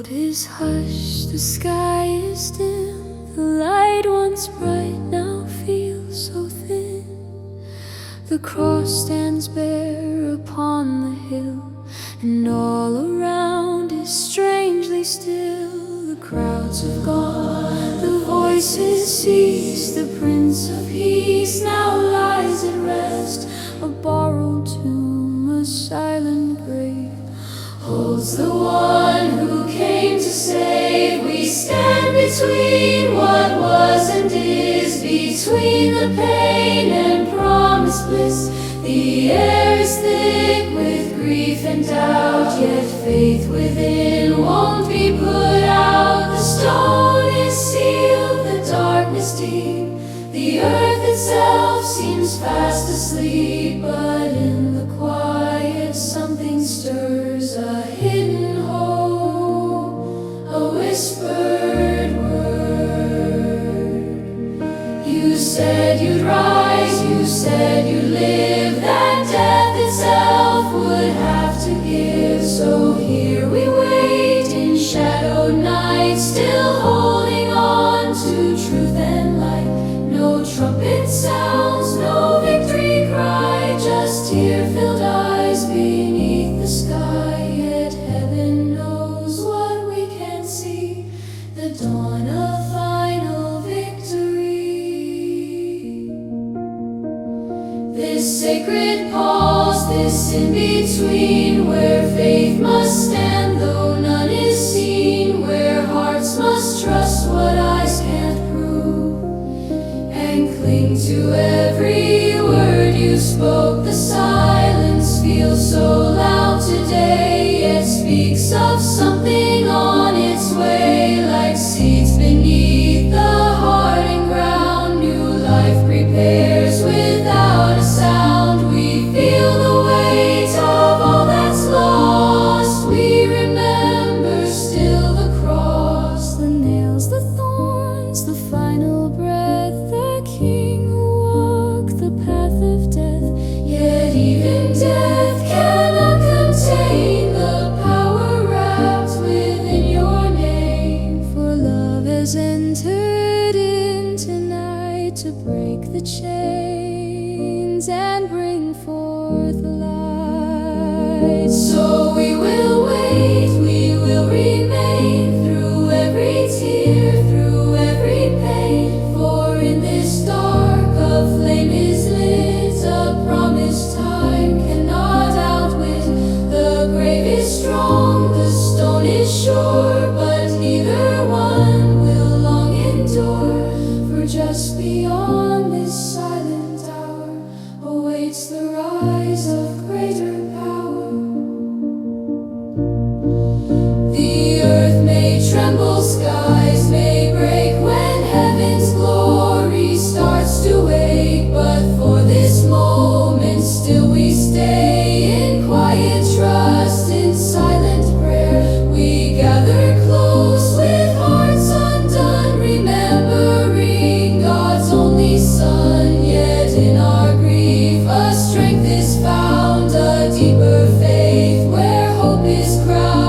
is hushed, the sky is dim. The light once bright now feels so thin. The cross stands bare upon the hill, and all around is strangely still. The crowds have gone, the voices cease. The Prince of Peace now lies at rest. A borrowed tomb, a silent grave, holds the one who came to save. We stand between what was and is, between the pain and promised bliss. The air is thick with grief and doubt, yet faith within won't be put out. The stone is sealed, the darkness deep. The earth itself seems fast asleep, but in the quiet something stirs, a hidden hope, a whispered word. You said you'd rise, you said you'd live, that death itself would have to give. So here we wait in shadowed night, still holding on to truth and light. No trumpet sounds, no victory cry, just tear-filled eyes beneath the sky. Yet heaven knows what we can't see, the dawn of final victory. This sacred pause, this in-between, where faith must stand though none is seen, where hearts must trust what eyes can't prove, and cling to every word you spoke. The silence feels so loud today, yet speaks of something on its way. Like seeds beneath the hardened ground, new life prepares without a sound. We feel the weight of all that's lost. We remember still the cross, the nails, the thorns, the final breath. The King who walked the path of death, yet even death cannot contain the power wrapped within your name. For love has entered in tonight to break the chains and bring forth light. So we will wait, we will remain through every tear, through every pain. For in this dark a flame is lit, a promised time cannot outwit. The grave is strong, the stone is sure, but neither one will long endure. For just beyond this silent hour awaits the rise of greater power. The earth may tremble, skies may break when heaven's glory starts to wake, but for this moment still we stay in quiet trust, in silent prayer. We gather close with hearts undone, remembering God's only Son. Yet in our grief a strength is found, a deeper faith where hope is crowned.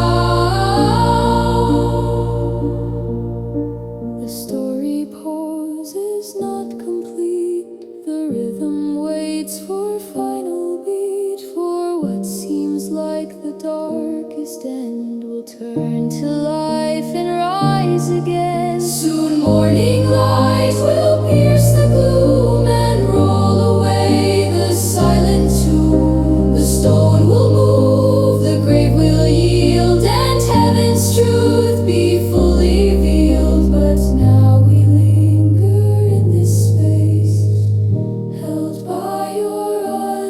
The story pauses, not complete. The rhythm waits for final beat. For what seems like the darkest end will turn to life and rise again. Soon morning light will pierce the gloom and roll away the silent tomb. The stone will move, the grave will yield, and heaven's truth be fully revealed. But now we linger in this space, held by your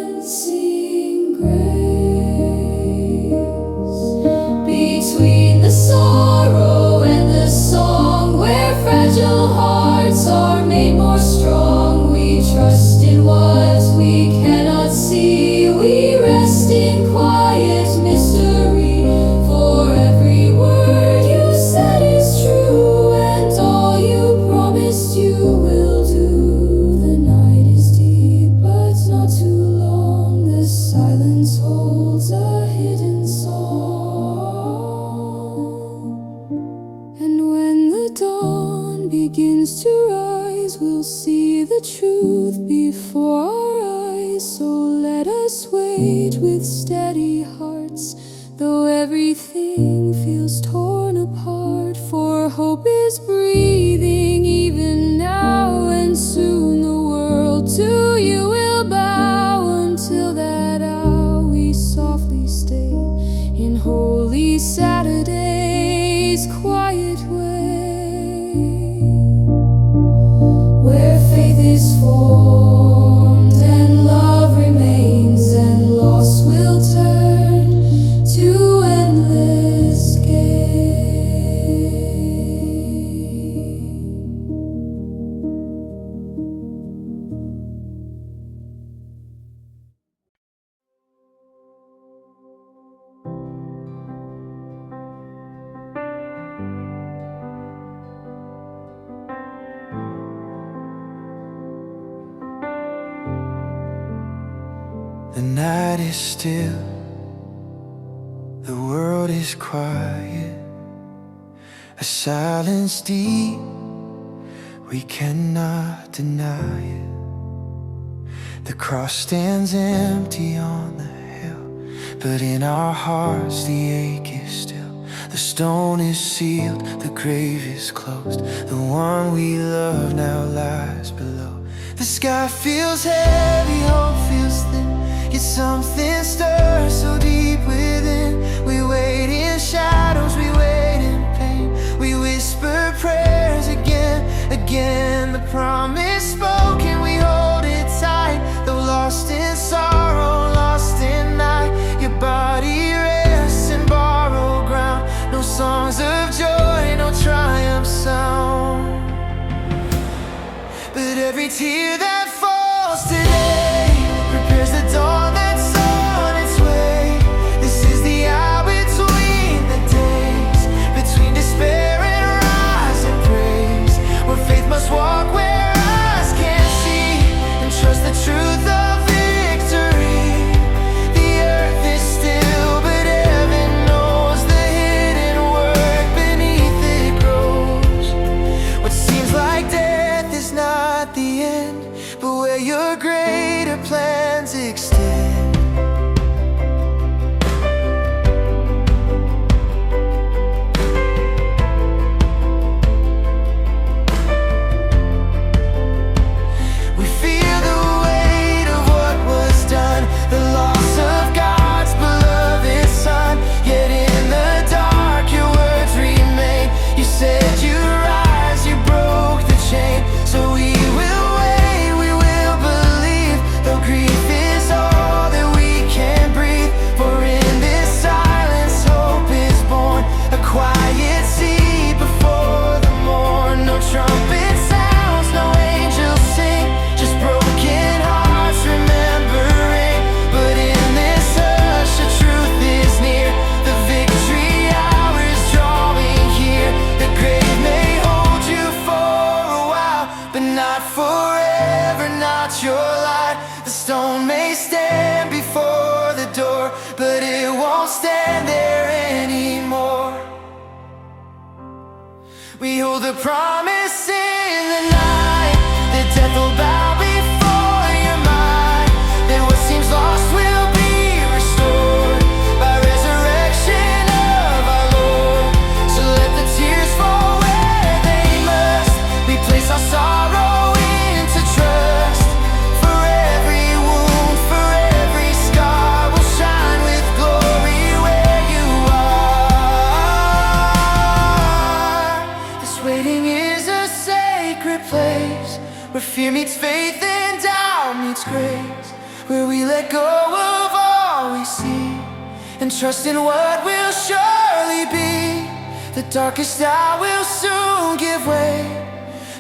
unseen grace. Between the sorrow and the song, where fragile hearts are made more strong, we trust in what we cannot see. We rest in quiet mystery, for every word you begins to rise, we'll see the truth before our eyes. So let us wait with steady hearts, though everything feels torn apart. For hope is breathing even now, and soon the world to you will bow. Until that hour we softly stay in Holy Saturday's quiet way, where faith is formed and love remains, and loss will turn to endless gain. The night is still, the world is quiet, a silence deep, we cannot deny it. The cross stands empty on the hill, but in our hearts the ache is still. The stone is sealed, the grave is closed, the one we love now lies below. The sky feels heavy, hope feels thin, yet something stirs so deep within. We wait in shadows, we wait in pain, we whisper prayers again, again. The promise spoken, we hold it tight, though lost in sorrow, lost in night. Your body rests in borrowed ground, no songs of joy, no triumph sound. But every tear that falls today prepares the dawn that's on its way. This is the hour between the days, between despair and rise and praise, where faith must walk where eyes can't see, and trust the truth of victory. The earth is still, but heaven knows the hidden work beneath it grows. What seems like death is not the end, but where your greater plans extend. We feel the weight of what was done, the loss of God's beloved Son. Yet in the dark your words remain. You said you'd rise, you broke the chain. So we will wait, we will believe, though grief is all that we can breathe. For in this silence hope is born, a quiet sea before the morn. No trumpet sounds, no angels sing, just broken hearts remembering. But in this hush the truth is near, the victory hour is drawing here. The grave may hold you for a while, but not forever, not your light. The stone may stand before the door, but it won't stand there anymore. We hold the promise in the night, that death will bow before your mind, that what seems lost will be restored by resurrection of our Lord. So let the tears fall where they must, we place our sorrow into trust. For every wound, for every scar, will shine with glory where you are. This waiting is a sacred place, where fear meets faith and doubt meets grace, where we let go of all we see and trust in what will surely be. The darkest hour will soon give way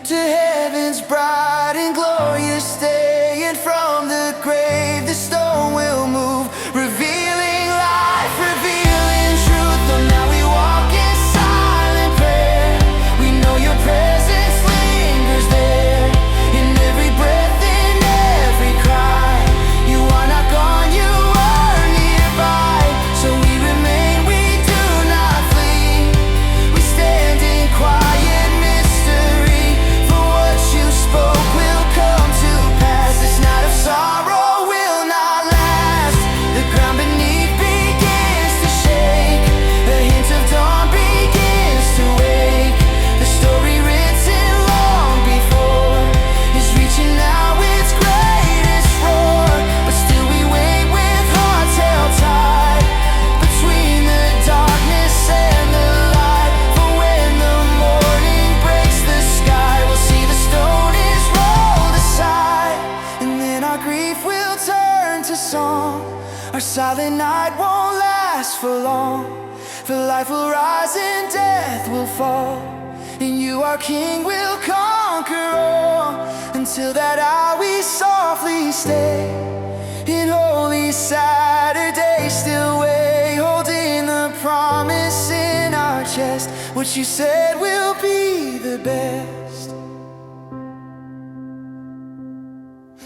to heaven's bright and glorious day, and from the grave the stone will move, revealing life, revealing truth. Though now we walk in silent prayer, we know your presence lingers there, in every breath, in every cry. You are not gone, you are nearby. So we remain, we do not flee, we stand in quiet mystery. for long, for life will rise and death will fall, and you, our King, will conquer all. Until that hour we softly stay in Holy Saturday, still wait, holding the promise in our chest, what you said will be the best.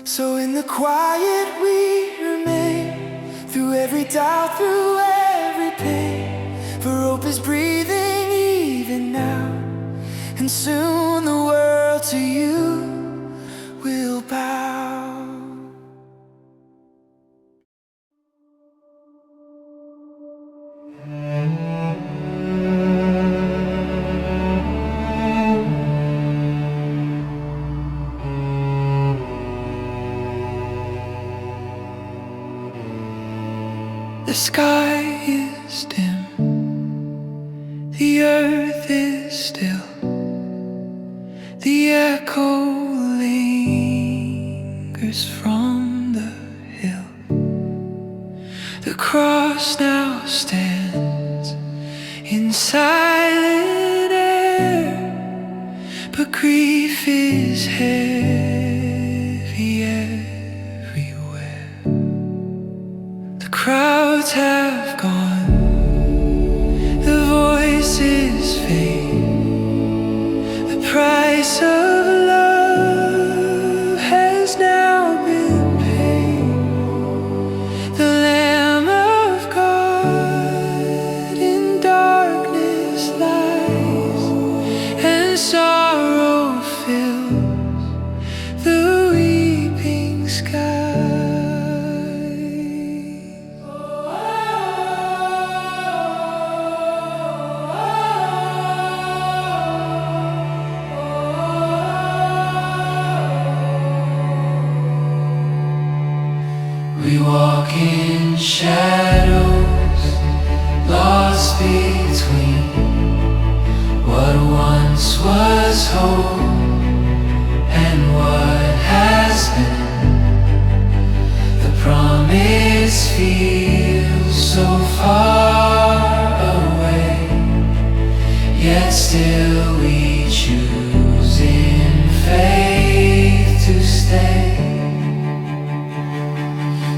So in the quiet we remain, through every doubt, through every pain, for hope is breathing even now, and soon the world to you will bow. The sky is dim, the earth is still, the echo lingers from the hill. The cross now stands in silent air, but grief is heavy everywhere. The crowds have gone, the voices fade, the price of love has now been paid. The Lamb of God in darkness lies, and sorrow fills the weeping sky. We walk in shadows, lost between what once was hope and what has been. The promise feels so far away, yet still we choose in faith to stay.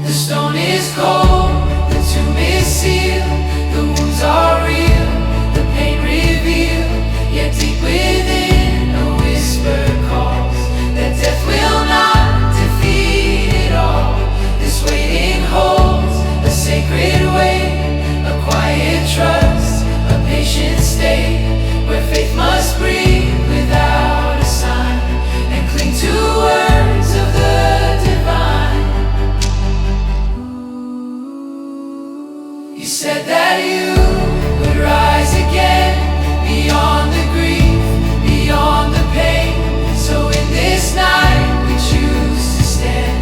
The stone is cold, the tomb is sealed, the wounds are real, the pain revealed, yet deep within a whisper calls that death will not defeat it all. This waiting holds a sacred weight, a quiet trust, a patient state, where faith must breathe without a sign and cling to words of the divine. You said that you would rise again, beyond the grief, beyond the pain. So in this night we choose to stand,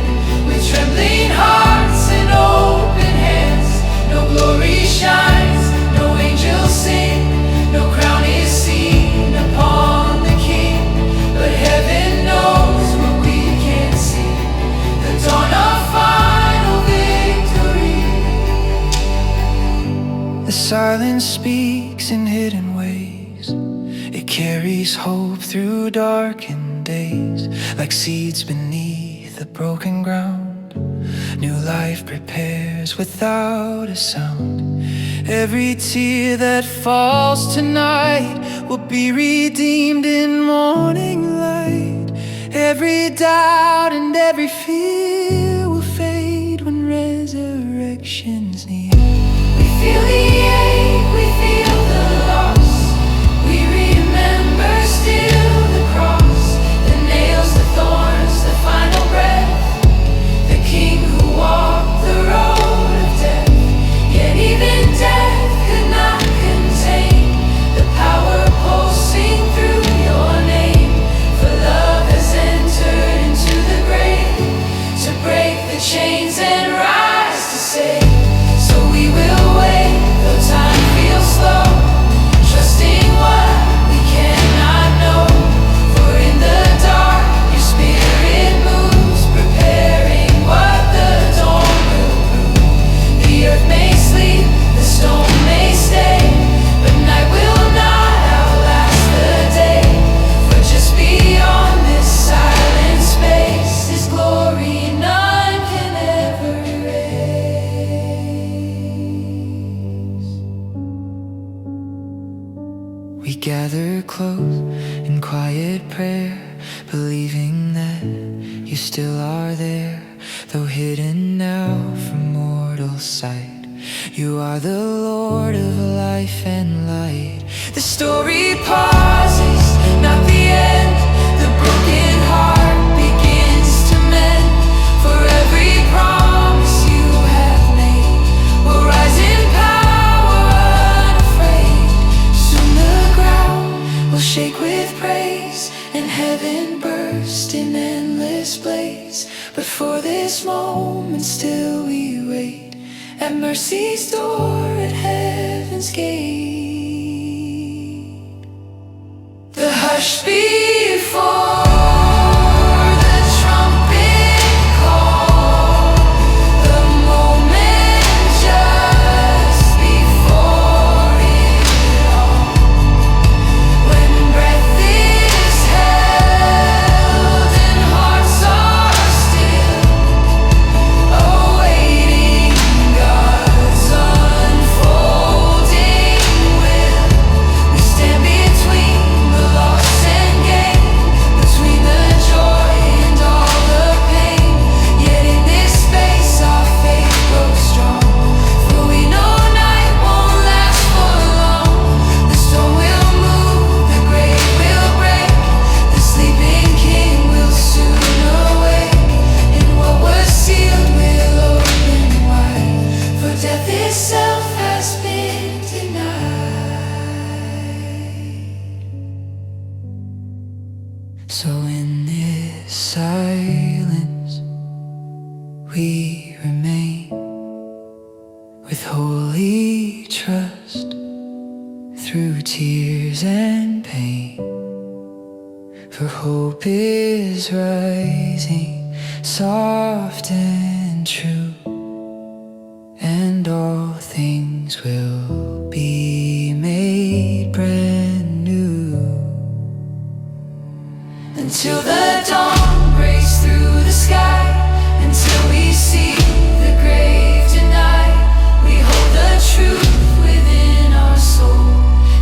with trembling hearts and open hands. No glory shines, no angels sing, no crown is seen upon the King, but heaven knows what we can't see, the dawn of final victory. The silence speaks in hidden ways, it carries hope through darkened days, like seeds beneath the broken ground. New life prepares without a sound. Every tear that falls tonight will be redeemed in morning light. Every doubt and every fear will fade when resurrection's near. We feel the ache, we feel the loss, we remember still the cross, the nails, the thorns, the final breath, the King who walked the road of death, yet even death could not contain the power pulsing through your name. For love has entered into the grave to we gather close in quiet prayer, believing that you still are there, though hidden now from mortal sight. You are the Lord of life and light. The story pauses, not the end. The broken heart begins to mend. For every promise you have made will rise in power unafraid. Soon the ground will shake with praise, and heaven burst in endless blaze. But for this moment still we wait at mercy's door, at heaven's gate. The hush before the trumpet call, the moment just before it all, when breath is held and hearts are still, awaiting God's unfolding will. We stand between the loss and gain, between the joy and all the pain. Yet in this space our faith grows strong, for we know night won't last for long. The storm will move, the grave will break, the sleeping King will soon awake, and what was sealed will open wide, for death itself has been denied. So in this silence we remain, with holy trust through tears and pain. For hope is rising, soft and true, and all things will be made brand new. Until the dawn breaks through the sky, until we see the grave denied, we hold the truth within our soul,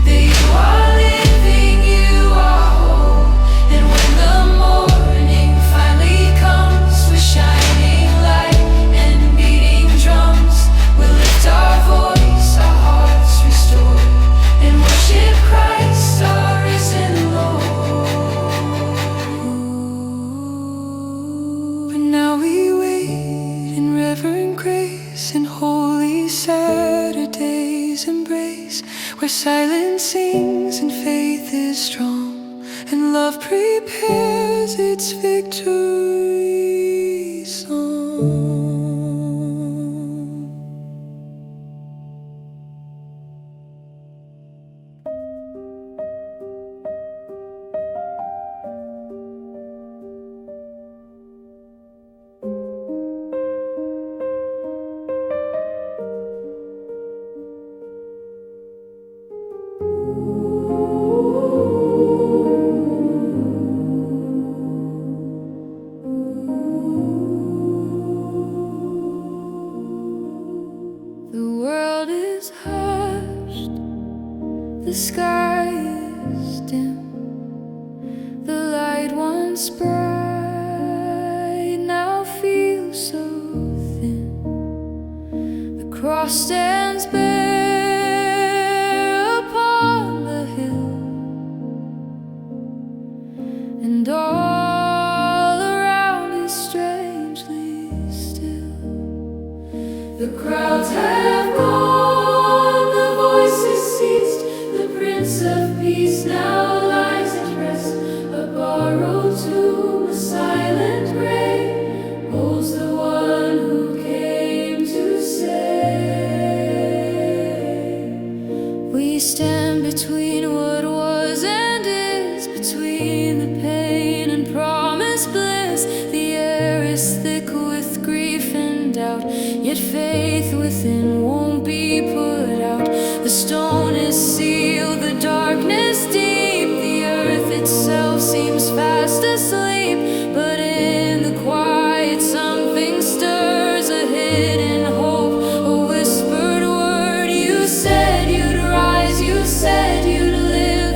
that you are living, you are whole. And when the morning finally comes with shining light and beating drums, we'll lift our voice, our hearts restored, and worship Christ, our risen Lord. But now we wait in reverent grace, in holy Saturday's embrace, where silence sings and faith is strong, and love prepares its victory song. The world is hushed, the sky is dim, the light once bright now feels so thin. The cross stands bare upon the hill, and all around is strangely still. The crowds have gone, the voices ceased, the Prince of Peace now lies at rest. A borrowed tomb, a silent grave, holds the one who came to save. We stand between what was and is, between the pain and promised bliss. The air is thick with grief and doubt, yet faith within won't be put out. The stone is sealed, the darkness deep, the earth itself seems fast asleep. But in the quiet something stirs, a hidden hope, a whispered word. You said you'd rise, you said you'd live.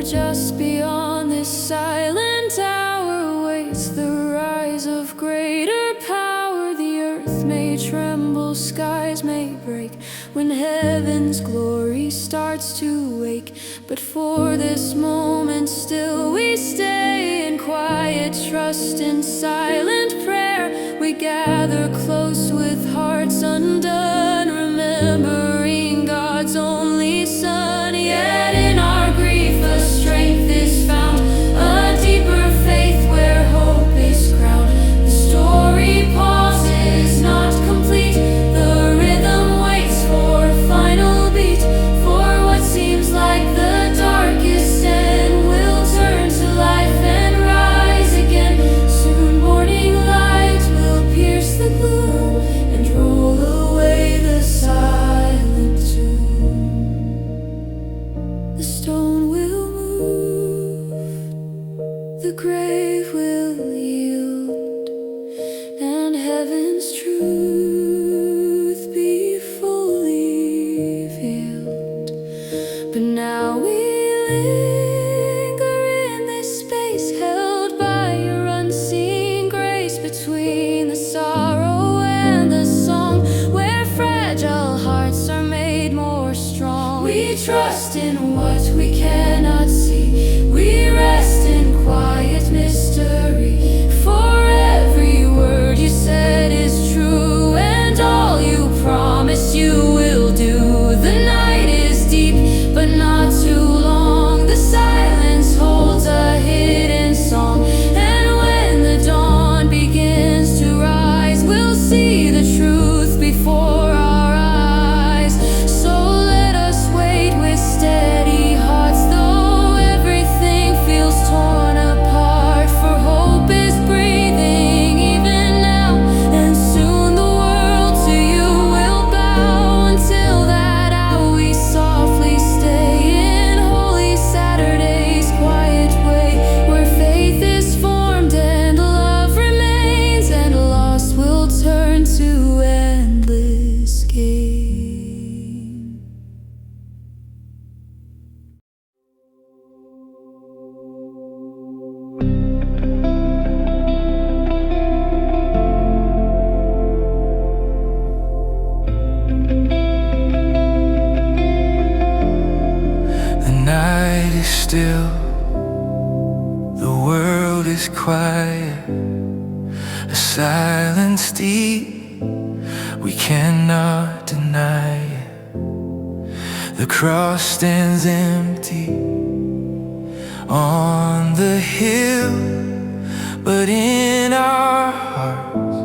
just beyond this silent hour waits the rise of greater power. The earth may tremble, skies may break when heaven's glory starts to wake. But for this moment still we stay in quiet trust, in silent prayer. We gather close with hearts undone, remembering God's only Son. Yet in our grief a strength is found, a deeper faith where hope is crowned. The story pauses, not complete. The rhythm waits for final beat. For what seems like the darkest end will turn to life and rise again. Soon morning light will pierce the gloom and roll away the silent tomb. The stone will move, the grave will yield, and heaven's truth be fully revealed. But now we linger in this space, held by your unseen grace, between the sorrow and the song, where fragile hearts are made more strong. We trust in what we cannot see, we rest in quiet mystery. For every word you said is true, and all you promise you will do. The night is deep, but not too long. The silence holds a hidden song, and when the dawn begins to rise, we'll see the truth before our eyes. So let us wait with steady hearts, though everything feels torn apart. For hope is breathing even now, and soon the world to you will bow. Until that hour we softly stay in Holy Saturday's quiet way, where faith is formed and love remains, and loss will turn to endless gain. The night is still, the world is quiet, a silence deep, we cannot deny it. The cross stands empty on the hill, but in our hearts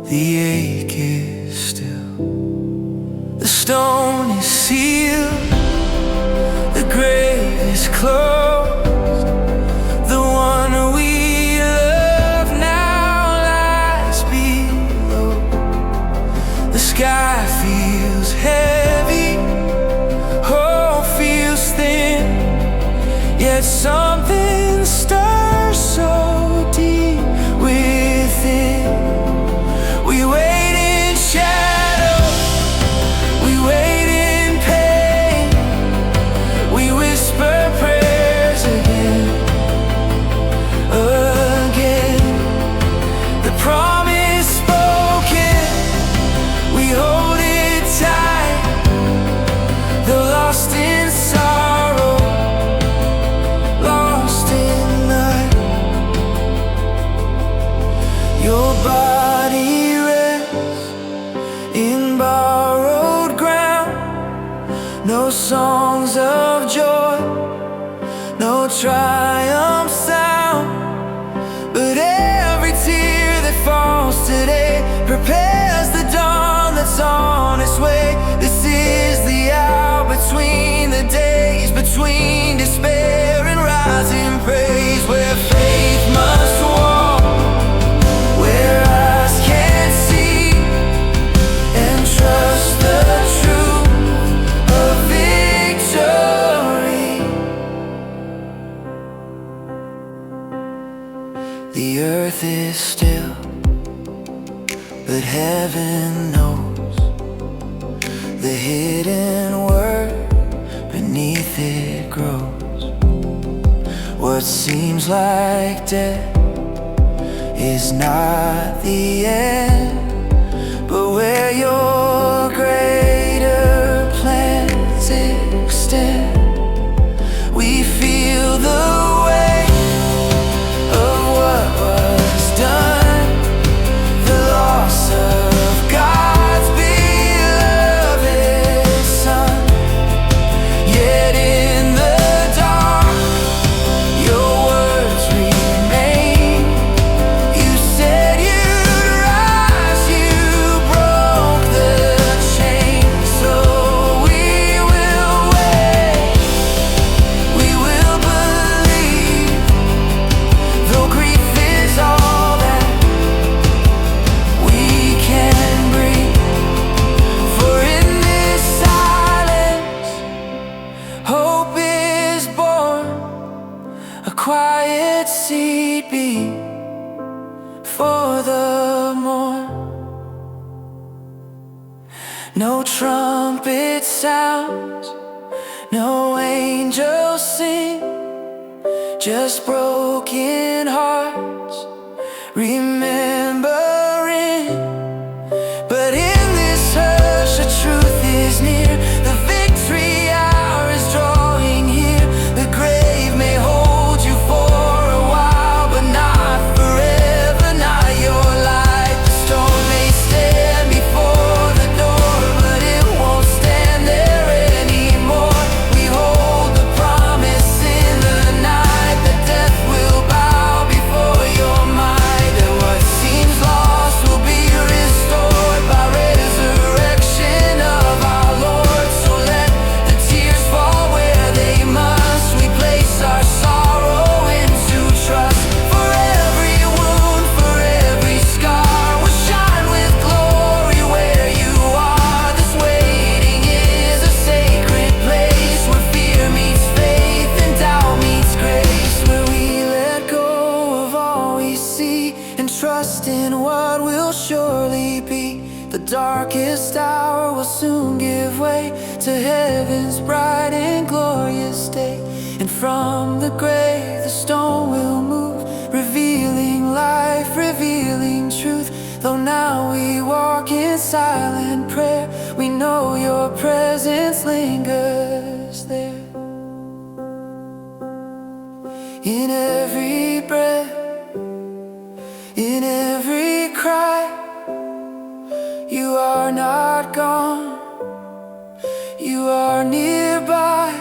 the ache is still. The stone is sealed, the grave is closed. The one we love now lies below. The sky feels heavy, hope feels thin, yet something stirs so deep within. We wait in shadow, we wait in pain, we whisper prayers again, again. The promise spoken, we hold it tight, though lost in sorrow, lost in night. Your body rests in borrowed ground, no songs of joy, no triumph sound, but every tear that falls today prepares the dawn that's on its way. This is the hour between the days, between despair and rising praise, where faith must walk where eyes can't see, and trust the truth of victory. The earth is still, but heaven knows the hidden word beneath it grows. What seems like death is not the end, but where your greater plans extend. We feel the weight of what was done, the loss of God's beloved Son. Yet in the dark, your words remain. You said you'd rise, you broke the chain. So we will wait, we will believe, though grief is all that we can breathe. For in this silence, hope is born, a quiet seed beat for the morn. No trumpet sounds, no angels sing, just broken hearts remembering. But in this hush, the truth is near. The victory hour is drawing here. The grave may hold you for a while, but not forever, not your light. The storm may stand before the door, but it won't stand there anymore. We hold the promise in the night that death will bow before your might, that what seems lost will be restored by resurrection of our Lord. So let the tears fall where they must. We place our sorrow into trust. For every wound, for every scar, will shine with glory where you are. This waiting is a sacred place, where fear meets faith and doubt meets grace, where we let go of all we see and trust in what will surely be. The darkest hour will soon give way to heaven's bright and glorious day. And from the grave the stone will move, revealing life, revealing truth. Though now we walk in silent prayer, we know your presence lingers there. In every breath, in every cry, you are not gone, you are nearby.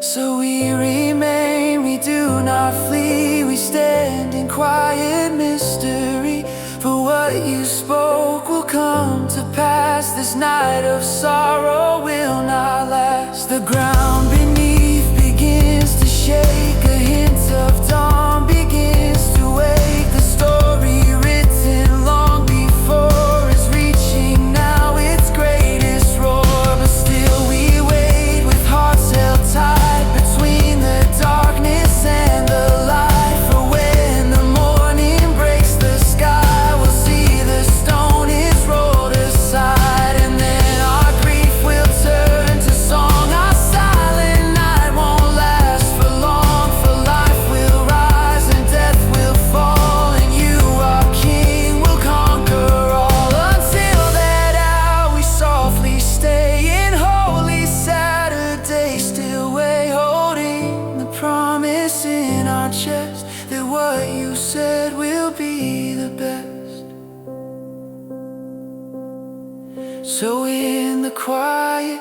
So we remain, we do not flee, we stand in quiet mystery. For what you spoke will come to pass. This night of sorrow will not last. The ground beneath begins to shake, a hint of dawn begins to wake. The story written long before is reaching now its greatest roar. But still we wait with hearts held tight between the darkness and the light. For when the morning breaks the sky, we'll see the stone is rolled aside, and then our grief will turn to song. Our silent night won't last for long, for life will rise and death will fall, and you, our King, will conquer all. Until that hour we softly stay in holy Saturday, still way holding the promise in our chest that what you said will be the best. So in the quiet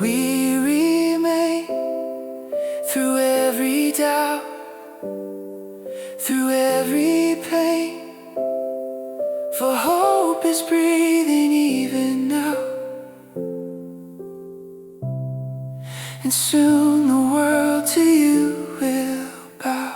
we remain, through every doubt, through every pain. For hope is breathing even now, and soon the world to you will bow.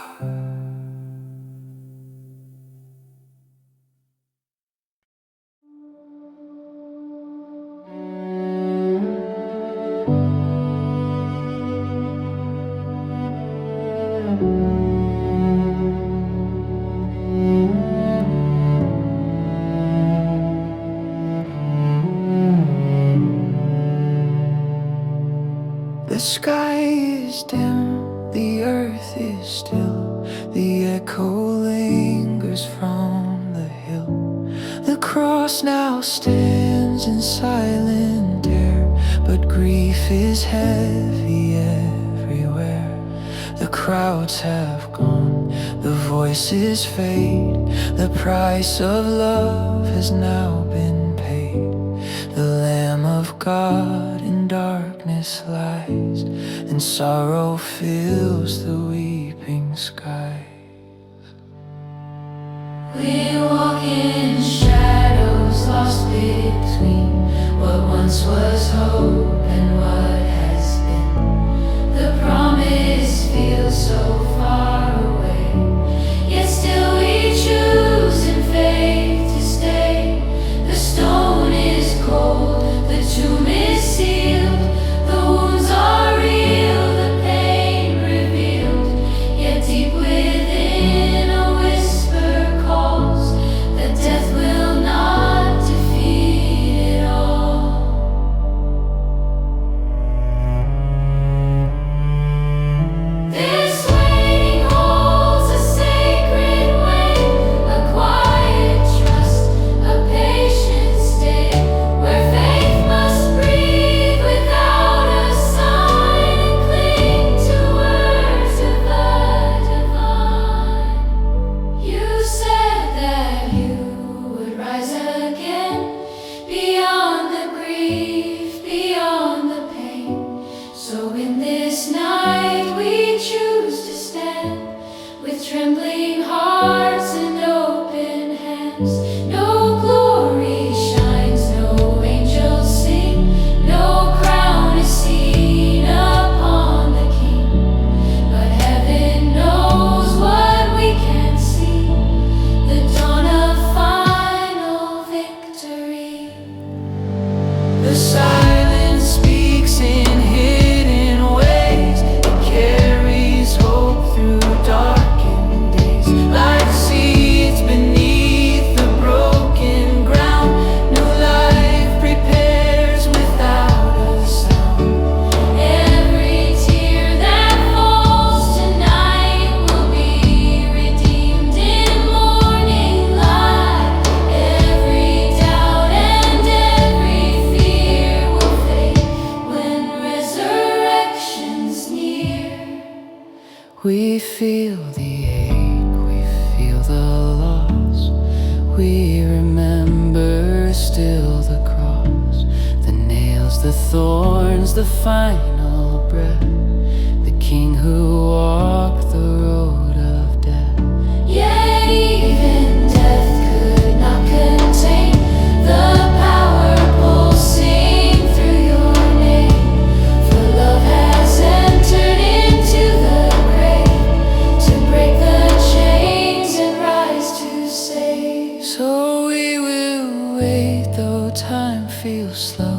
sky is dim, the earth is still, the echo lingers from the hill. The cross now stands in silent air, but grief is heavy everywhere. The crowds have gone, the voices fade, the price of love has now been paid. The Lamb of God in darkness lies, and sorrow fills the weeping skies. We walk in shadows, lost between what once was hope and what has been. The promise feels so far away, yet still we choose in faith to stay. The stone is cold, the tomb is sealed, the wounds are real, the pain revealed, yet deep within a whisper calls that death will not defeat it all. This waiting holds a sacred way, a quiet trust, a patient stay, where faith must breathe without a sign and cling to words of the divine. You said that you would rise again, beyond the grief, beyond the pain. So in this night we choose to stand, with trembling hearts and open hands. No glory shines, no angels sing, no crown is seen upon the King. But heaven knows what we can't see, the dawn of final victory. The silence speaks in hidden ways, it carries hope through darkened days. Like seeds beneath the broken ground, new life prepares without a sound. Every tear that falls tonight will be redeemed in morning light. Every doubt and every fear will fade when resurrection's near. We feel the ache, we feel the loss, we remember still the cross, the nails, the thorns, the final breath, the King who walked the road of death. Yet even death could not contain the power pulsing through your name. For love has entered into the grave to break the chains and rise to save. So we will wait though time feels slow,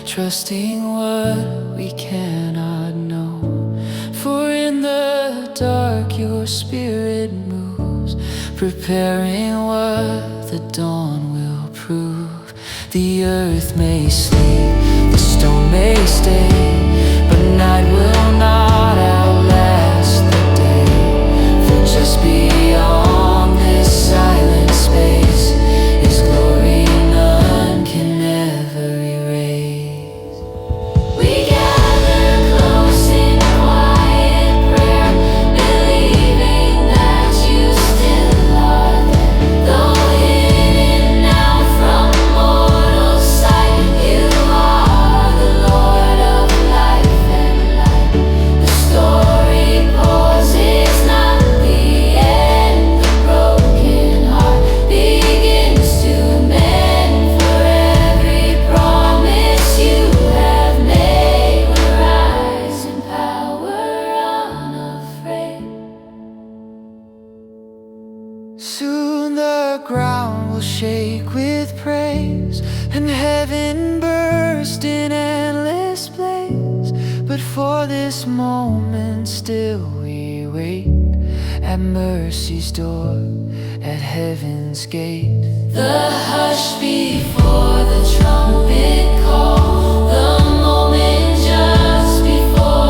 trusting what we cannot know. For in the dark your spirit moves, preparing what the dawn will prove. The earth may sleep, the stone may stay, but night will not outlast the day. For just beyond this silent space is glory none can ever erase. We gather close in quiet prayer, believing that you still are there. Though hidden now from mortal sight, you are the Lord of life and light. The story pauses, not the end. The broken heart begins to mend. For every promise you have made will rise in power unafraid. Soon the ground will shake with praise, and heaven burst in endless blaze. But for this moment still we wait, at mercy's door, at heaven's gate. The hush before the trumpet call, the moment just before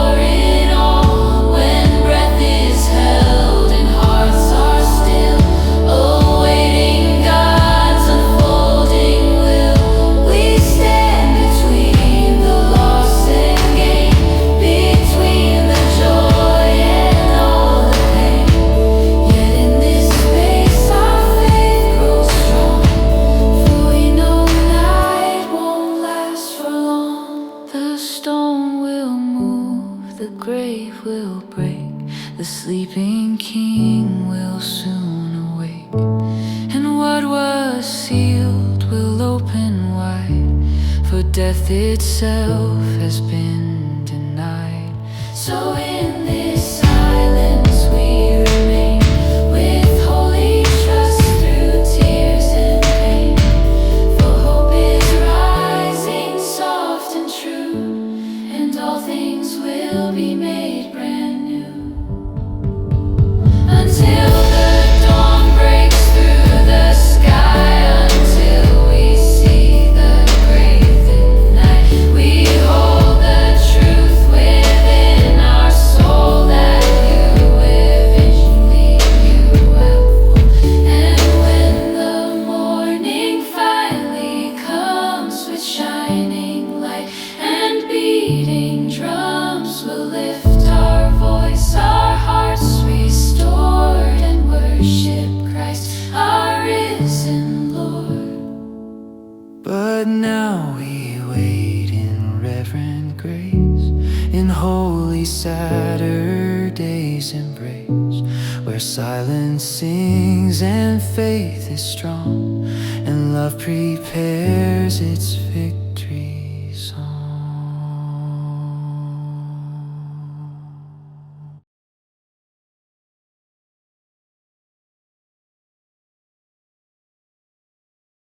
grave will break, the sleeping King will soon awake, and what was sealed will open wide, for death itself has been denied. So in this silence we remain, with holy trust through tears and pain, for hope is rising soft and true, and all things will be made brand new. Until the dawn breaks through the sky, until we see the grave at night, we hold the truth within our soul, that you eventually you will. And when the morning finally comes with shining light and beating drums, we'll lift our voice, our hearts restored, and worship Christ, our risen Lord. But now we wait in reverent grace, in holy Saturday's embrace, where silence sings and faith is strong, and love prepares its victory.